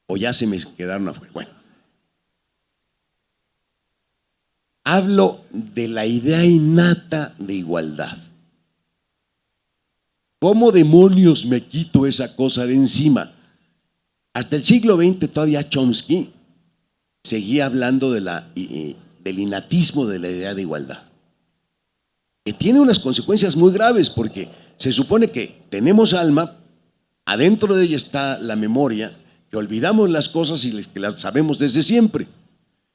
¿O ya se me quedaron afuera? Bueno. Hablo de la idea innata de igualdad. ¿Cómo demonios me quito esa cosa de encima? Hasta el siglo XX todavía Chomsky seguía hablando de del innatismo de la idea de igualdad, que tiene unas consecuencias muy graves, porque se supone que tenemos alma, adentro de ella está la memoria, que olvidamos las cosas y que las sabemos desde siempre,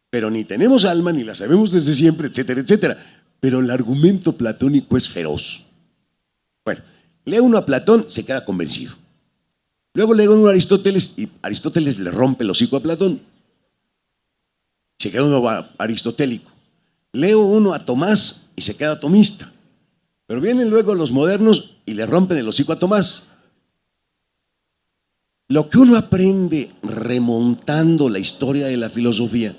pero ni tenemos alma, ni las sabemos desde siempre, etcétera, etcétera. Pero el argumento platónico es feroz. Bueno, lee uno a Platón, se queda convencido. Luego lee uno a Aristóteles y Aristóteles le rompe el hocico a Platón. Se queda uno aristotélico. Leo uno a Tomás y se queda tomista. Pero vienen luego los modernos y le rompen el hocico a Tomás. Lo que uno aprende remontando la historia de la filosofía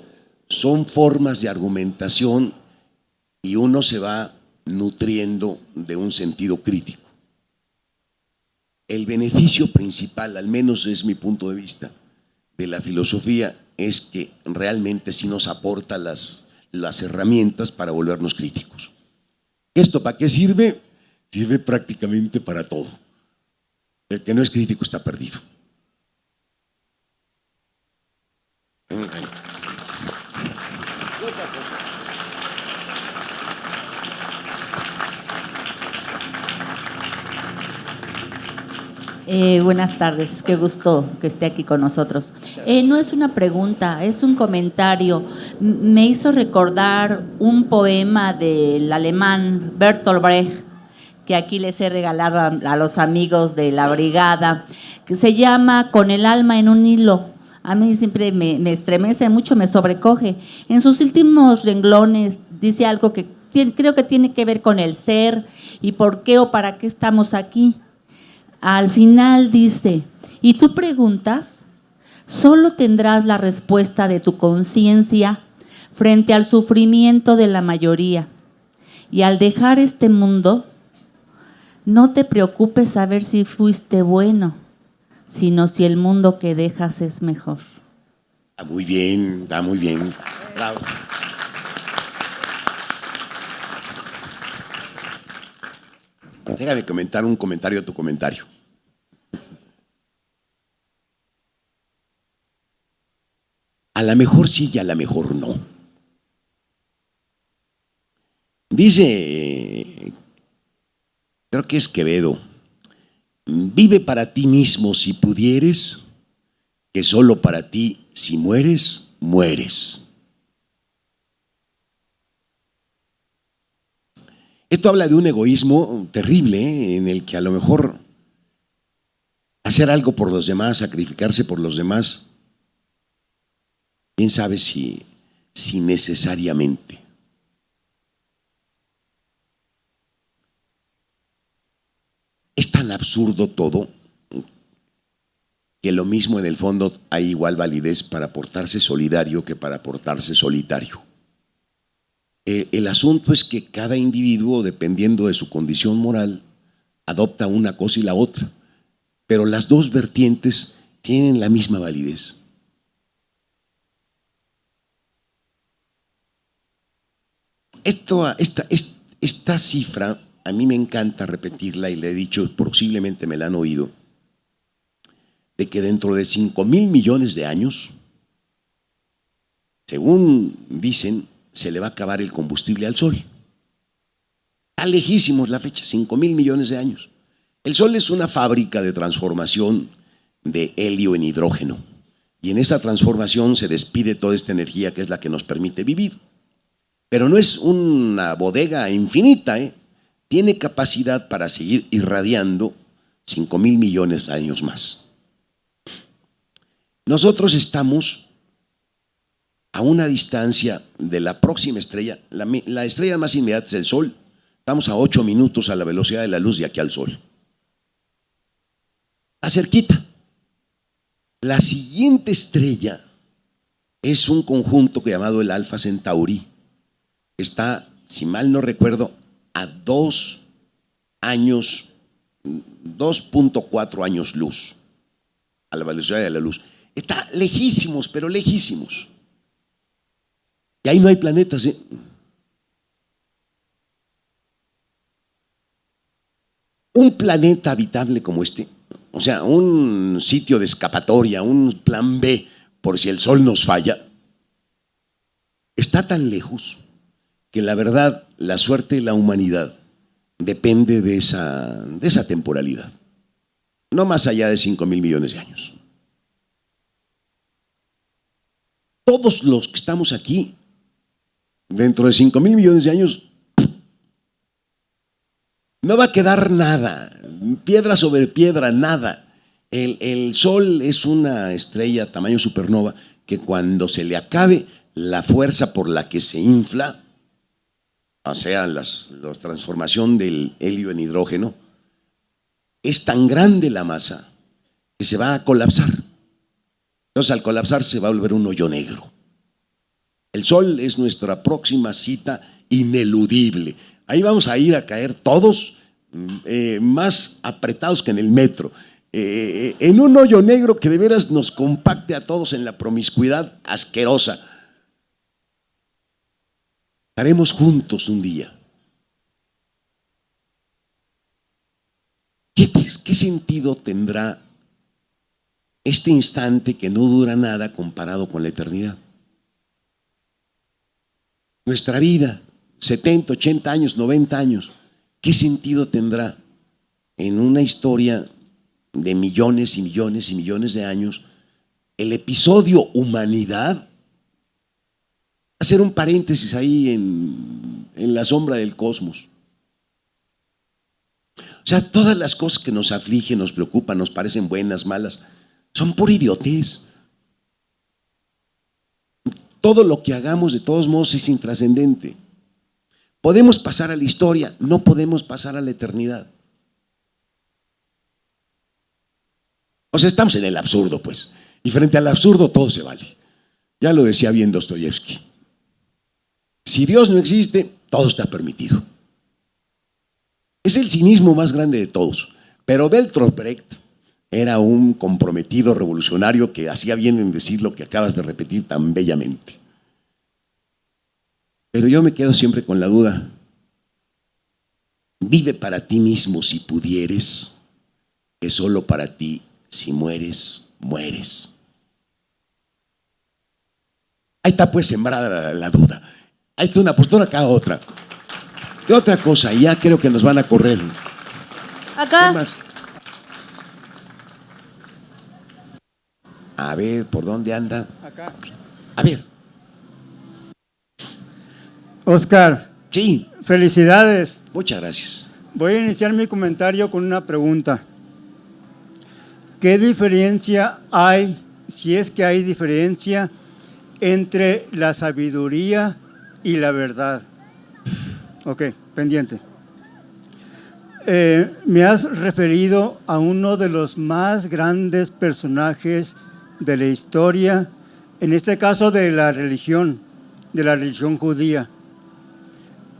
son formas de argumentación y uno se va nutriendo de un sentido crítico. El beneficio principal, al menos es mi punto de vista, de la filosofía es que realmente sí nos aporta las herramientas para volvernos críticos. ¿Esto para qué sirve? Sirve prácticamente para todo. El que no es crítico está perdido. Buenas tardes, qué gusto que esté aquí con nosotros. No es una pregunta, es un comentario. Me hizo recordar un poema del alemán Bertolt Brecht, que aquí les he regalado a los amigos de la brigada, que se llama Con el alma en un hilo. A mí siempre me estremece mucho, me sobrecoge. En sus últimos renglones dice algo que creo que tiene que ver con el ser y por qué o para qué estamos aquí. Al final dice, y tú preguntas, solo tendrás la respuesta de tu conciencia frente al sufrimiento de la mayoría. Y al dejar este mundo, no te preocupes saber si fuiste bueno, sino si el mundo que dejas es mejor. Está muy bien, está muy bien. Bravo. Déjame comentar un comentario a tu comentario. A lo mejor sí y a lo mejor no. Dice, creo que es Quevedo, vive para ti mismo si pudieres, que solo para ti si mueres, mueres. Esto habla de un egoísmo terrible, en el que a lo mejor hacer algo por los demás, sacrificarse por los demás, quién sabe si necesariamente. Es tan absurdo todo, que lo mismo en el fondo hay igual validez para portarse solidario que para portarse solitario. El asunto es que cada individuo, dependiendo de su condición moral, adopta una cosa y la otra, pero las dos vertientes tienen la misma validez. Esta cifra, a mí me encanta repetirla y le he dicho, posiblemente me la han oído, de que dentro de 5,000 millones de años, según dicen, se le va a acabar el combustible al Sol. Está lejísimos la fecha, 5,000 millones de años. El Sol es una fábrica de transformación de helio en hidrógeno, y en esa transformación se despide toda esta energía que es la que nos permite vivir. Pero no es una bodega infinita, tiene capacidad para seguir irradiando 5,000 millones de años más. Nosotros estamos a una distancia de la próxima estrella, la estrella más inmediata es el Sol, estamos a 8 minutos a la velocidad de la luz de aquí al Sol. Está cerquita. La siguiente estrella es un conjunto llamado el Alfa Centauri. Está, si mal no recuerdo, a 2 años, 2.4 años luz, a la velocidad de la luz. Está lejísimos, pero lejísimos. Y ahí no hay planetas, Un planeta habitable como este, o sea, un sitio de escapatoria, un plan B, por si el Sol nos falla, está tan lejos que la verdad, la suerte de la humanidad depende de esa temporalidad, no más allá de 5,000 millones de años. Todos los que estamos aquí, dentro de 5,000 millones de años, no va a quedar nada, piedra sobre piedra, nada. El Sol es una estrella tamaño supernova que cuando se le acabe la fuerza por la que se infla, o sea, la transformación del helio en hidrógeno, es tan grande la masa que se va a colapsar. Entonces, al colapsar se va a volver un hoyo negro. El Sol es nuestra próxima cita ineludible. Ahí vamos a ir a caer todos más apretados que en el metro, en un hoyo negro que de veras nos compacte a todos en la promiscuidad asquerosa. Estaremos juntos un día. ¿Qué sentido tendrá este instante que no dura nada comparado con la eternidad? Nuestra vida, 70, 80 años, 90 años, ¿qué sentido tendrá en una historia de millones y millones y millones de años? El episodio humanidad, hacer un paréntesis ahí en la sombra del cosmos. O sea, todas las cosas que nos afligen, nos preocupan, nos parecen buenas, malas, son por idiotez. Todo lo que hagamos de todos modos es intrascendente. Podemos pasar a la historia, no podemos pasar a la eternidad. O sea, estamos en el absurdo, pues. Y frente al absurdo todo se vale. Ya lo decía bien Dostoyevsky. Si Dios no existe, todo está permitido. Es el cinismo más grande de todos. Pero Bertolt Brecht era un comprometido revolucionario que hacía bien en decir lo que acabas de repetir tan bellamente. Pero yo me quedo siempre con la duda. Vive para ti mismo si pudieres, que solo para ti si mueres, mueres. Ahí está pues sembrada la duda. Ahí está una postura, acá otra. ¿Qué otra cosa? Ya creo que nos van a correr. Acá. ¿Qué más? A ver, ¿por dónde anda? Acá. A ver. Oscar, Sí, felicidades. muchas gracias. Voy a iniciar mi comentario con una pregunta. ¿Qué diferencia hay, si es que hay diferencia, entre la sabiduría y la verdad? Ok, pendiente. me has referido a uno de los más grandes personajes de la historia, en este caso de la religión judía,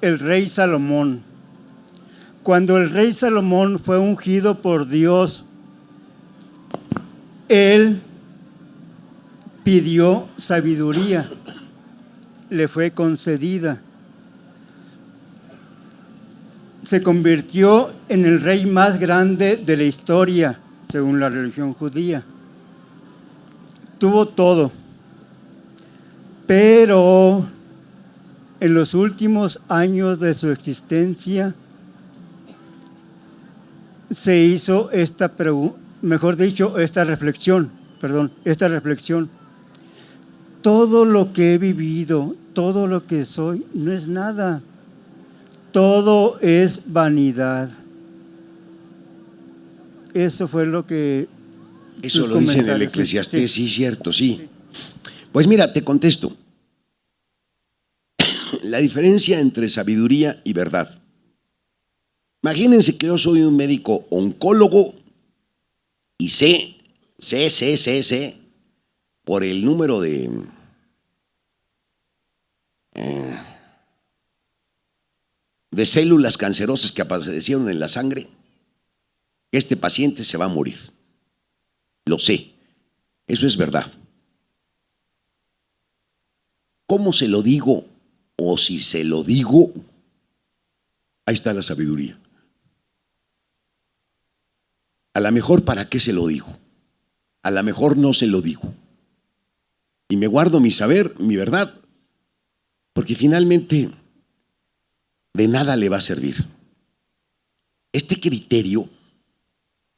el rey Salomón. Cuando el rey Salomón fue ungido por Dios, él pidió sabiduría, le fue concedida. Se convirtió en el rey más grande de la historia, según la religión judía. Tuvo todo, pero en los últimos años de su existencia se hizo esta reflexión. Todo lo que he vivido, todo lo que soy, no es nada. Todo es vanidad. Eso fue lo que... Eso lo dice en el Eclesiastés, sí, cierto, sí. Pues mira, te contesto. La diferencia entre sabiduría y verdad. Imagínense que yo soy un médico oncólogo y sé, por el número de células cancerosas que aparecieron en la sangre, que este paciente se va a morir. Lo sé, eso es verdad. ¿Cómo se lo digo? O si se lo digo, ahí está la sabiduría. A lo mejor, ¿para qué se lo digo? A lo mejor no se lo digo. Y me guardo mi saber, mi verdad, porque finalmente de nada le va a servir. Este criterio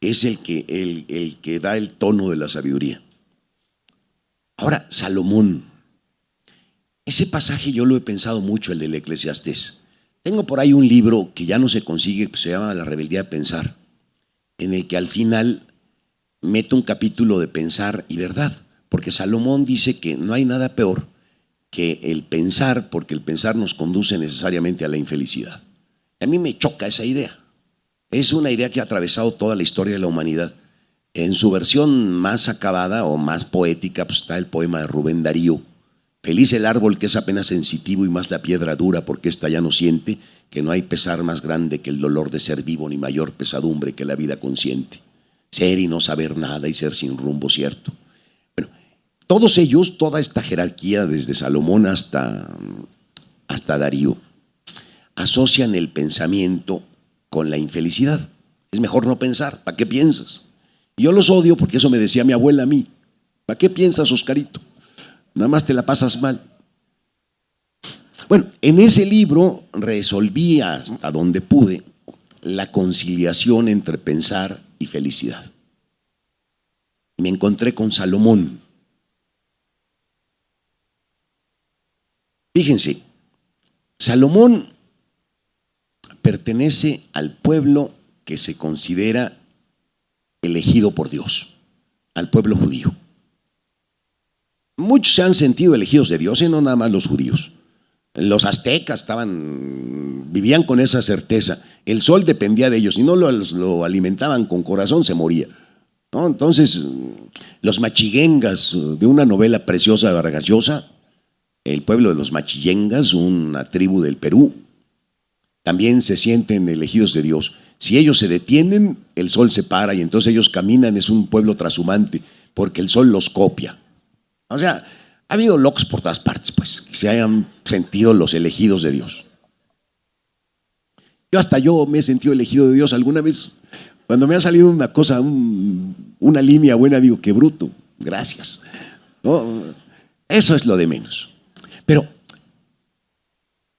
es el que da el tono de la sabiduría. Ahora, Salomón, ese pasaje yo lo he pensado mucho, el del Eclesiastés. Tengo por ahí un libro que ya no se consigue, se llama La rebeldía de pensar, en el que al final meto un capítulo de pensar y verdad, porque Salomón dice que no hay nada peor que el pensar, porque el pensar nos conduce necesariamente a la infelicidad. A mí me choca esa idea. Es una idea que ha atravesado toda la historia de la humanidad. En su versión más acabada o más poética, pues está el poema de Rubén Darío. Feliz el árbol que es apenas sensitivo y más la piedra dura porque ésta ya no siente que no hay pesar más grande que el dolor de ser vivo ni mayor pesadumbre que la vida consciente. Ser y no saber nada y ser sin rumbo cierto. Bueno, todos ellos, toda esta jerarquía desde Salomón hasta Darío, asocian el pensamiento con la infelicidad. Es mejor no pensar, ¿para qué piensas? Yo los odio porque eso me decía mi abuela a mí. ¿Para qué piensas, Oscarito? Nada más te la pasas mal. Bueno, en ese libro resolví hasta donde pude la conciliación entre pensar y felicidad. Me encontré con Salomón. Fíjense, Salomón pertenece al pueblo que se considera elegido por Dios, al pueblo judío. Muchos se han sentido elegidos de Dios, y no nada más los judíos. Los aztecas vivían con esa certeza. El sol dependía de ellos, si no lo alimentaban con corazón se moría, ¿no? Entonces, los machiguengas, de una novela preciosa de Vargas Llosa, el pueblo de los machillengas, una tribu del Perú, también se sienten elegidos de Dios. Si ellos se detienen, el sol se para y entonces ellos caminan, es un pueblo trashumante, porque el sol los copia. O sea, ha habido locos por todas partes, pues, que se hayan sentido los elegidos de Dios. Yo me he sentido elegido de Dios alguna vez. Cuando me ha salido una cosa, una línea buena, digo, qué bruto, gracias. ¿No? Eso es lo de menos. Pero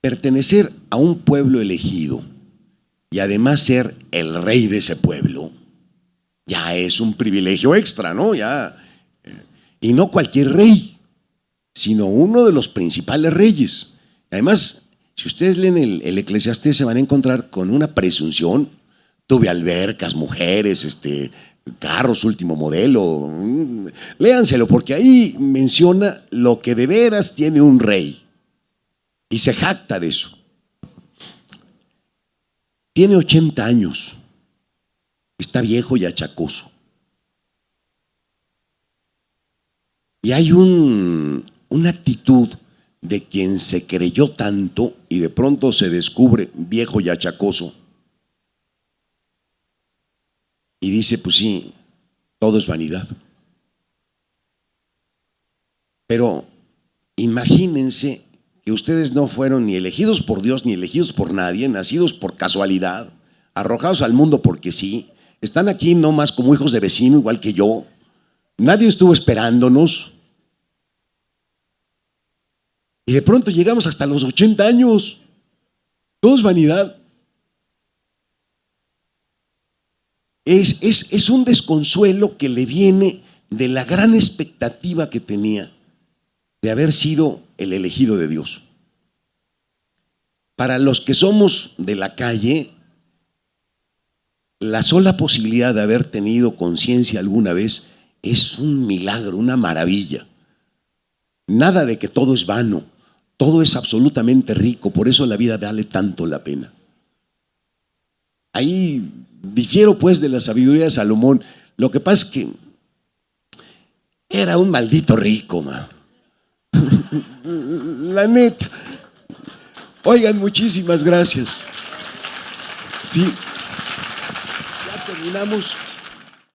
pertenecer a un pueblo elegido y además ser el rey de ese pueblo, ya es un privilegio extra, ¿no? Y no cualquier rey, sino uno de los principales reyes. Además, si ustedes leen el Eclesiastés, se van a encontrar con una presunción. Tuve albercas, mujeres, carros último modelo. Léanselo, porque ahí menciona lo que de veras tiene un rey. Y se jacta de eso. Tiene 80 años. está viejo y achacoso. Y hay una actitud de quien se creyó tanto y de pronto se descubre viejo y achacoso. Y dice, pues sí, todo es vanidad. Pero imagínense que ustedes no fueron ni elegidos por Dios ni elegidos por nadie, nacidos por casualidad, arrojados al mundo porque sí, están aquí nomás como hijos de vecino, igual que yo. Nadie estuvo esperándonos. Y de pronto llegamos hasta los 80 años. Todo es vanidad. Es un desconsuelo que le viene de la gran expectativa que tenía de haber sido el elegido de Dios. Para los que somos de la calle, la sola posibilidad de haber tenido conciencia alguna vez es un milagro, una maravilla. Nada de que todo es vano, todo es absolutamente rico, por eso la vida vale tanto la pena. Ahí difiero pues de la sabiduría de Salomón. Lo que pasa es que era un maldito rico, man. La neta. Oigan, muchísimas gracias. Sí, ya terminamos.